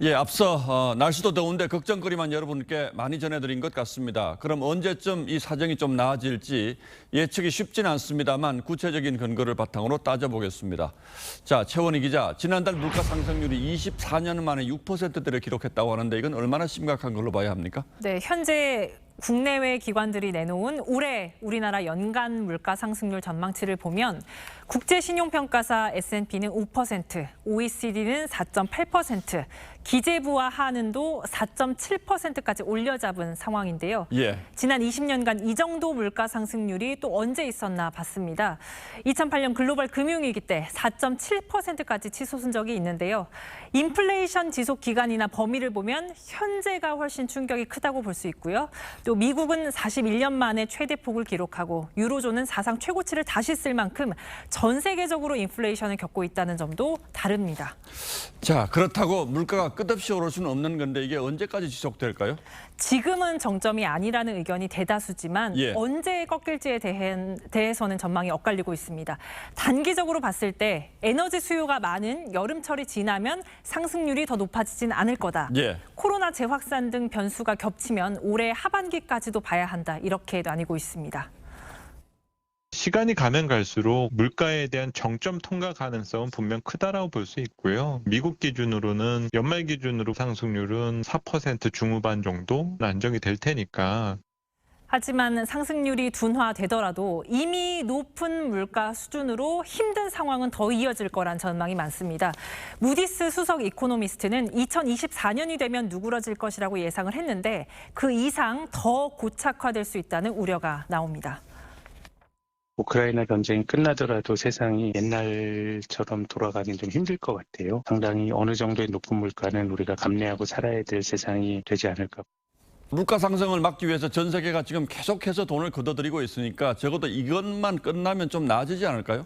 예, 앞서 날씨도 더운데 걱정거리만 여러분께 많이 전해드린 것 같습니다. 그럼 언제쯤 이 사정이 좀 나아질지 예측이 쉽지는 않습니다만 구체적인 근거를 바탕으로 따져보겠습니다. 자, 최원희 기자, 지난달 물가 상승률이 24년 만에 6%대를 기록했다고 하는데 이건 얼마나 심각한 걸로 봐야 합니까? 네, 현재 국내외 기관들이 내놓은 올해 우리나라 연간 물가 상승률 전망치를 보면 국제신용평가사 S&P는 5%, OECD는 4.8%, 기재부와 한은도 4.7%까지 올려잡은 상황인데요. 예. 지난 20년간 이 정도 물가 상승률이 또 언제 있었나 봤습니다. 2008년 글로벌 금융위기 때 4.7%까지 치솟은 적이 있는데요. 인플레이션 지속 기간이나 범위를 보면 현재가 훨씬 충격이 크다고 볼 수 있고요. 또 미국은 41년 만에 최대폭을 기록하고 유로존은 사상 최고치를 다시 쓸 만큼 전 세계적으로 인플레이션을 겪고 있다는 점도 다릅니다. 자, 그렇다고 물가가 끝없이 오를 수는 없는 건데 이게 언제까지 지속될까요? 지금은 정점이 아니라는 의견이 대다수지만 예. 언제 꺾일지에 대해서는 전망이 엇갈리고 있습니다. 단기적으로 봤을 때 에너지 수요가 많은 여름철이 지나면 상승률이 더 높아지진 않을 거다. 예. 코로나 재확산 등 변수가 겹치면 올해 하반기까지도 봐야 한다. 이렇게 나뉘고 있습니다. 시간이 가면 갈수록 물가에 대한 정점 통과 가능성은 분명 크다라고 볼 수 있고요. 미국 기준으로는 연말 기준으로 상승률은 4% 중후반 정도 안정이 될 테니까. 하지만 상승률이 둔화되더라도 이미 높은 물가 수준으로 힘든 상황은 더 이어질 거란 전망이 많습니다. 무디스 수석 이코노미스트는 2024년이 되면 누그러질 것이라고 예상을 했는데 그 이상 더 고착화될 수 있다는 우려가 나옵니다. 우크라이나 전쟁이 끝나더라도 세상이 옛날처럼 돌아가긴 좀 힘들 것 같아요. 상당히 어느 정도의 높은 물가는 우리가 감내하고 살아야 될 세상이 되지 않을까. 물가 상승을 막기 위해서 전 세계가 지금 계속해서 돈을 걷어들이고 있으니까 적어도 이것만 끝나면 좀 나아지지 않을까요?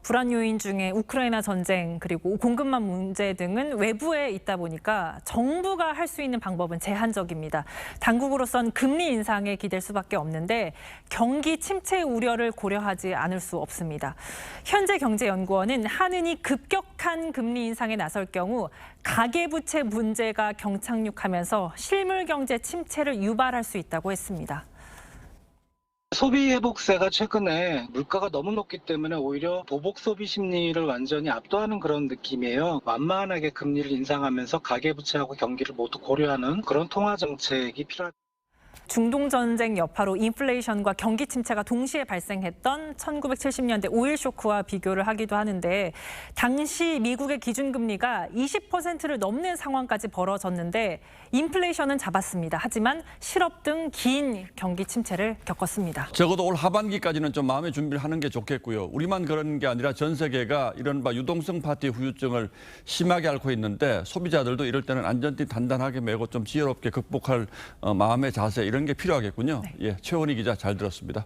불안 요인 중에 우크라이나 전쟁 그리고 공급망 문제 등은 외부에 있다 보니까 정부가 할 수 있는 방법은 제한적입니다. 당국으로선 금리 인상에 기댈 수밖에 없는데 경기 침체 우려를 고려하지 않을 수 없습니다. 현재경제연구원은 한은이 급격한 금리 인상에 나설 경우 가계부채 문제가 경착륙하면서 실물 경제 침체를 유발할 수 있다고 했습니다. 소비 회복세가 최근에 물가가 너무 높기 때문에 오히려 보복 소비 심리를 완전히 압도하는 그런 느낌이에요. 완만하게 금리를 인상하면서 가계부채하고 경기를 모두 고려하는 그런 통화 정책이 필요할 중동 전쟁 여파로 인플레이션과 경기 침체가 동시에 발생했던 1970년대 오일 쇼크와 비교를 하기도 하는데 당시 미국의 기준금리가 20%를 넘는 상황까지 벌어졌는데 인플레이션은 잡았습니다. 하지만 실업 등 긴 경기 침체를 겪었습니다. 적어도 올 하반기까지는 좀 마음의 준비를 하는 게 좋겠고요. 우리만 그런 게 아니라 전 세계가 이른바 유동성 파티 후유증을 심하게 앓고 있는데 소비자들도 이럴 때는 안전띠 단단하게 메고 좀 지혜롭게 극복할 마음의 자세 이런 게 필요하겠군요. 네. 예, 최원희 기자 잘 들었습니다.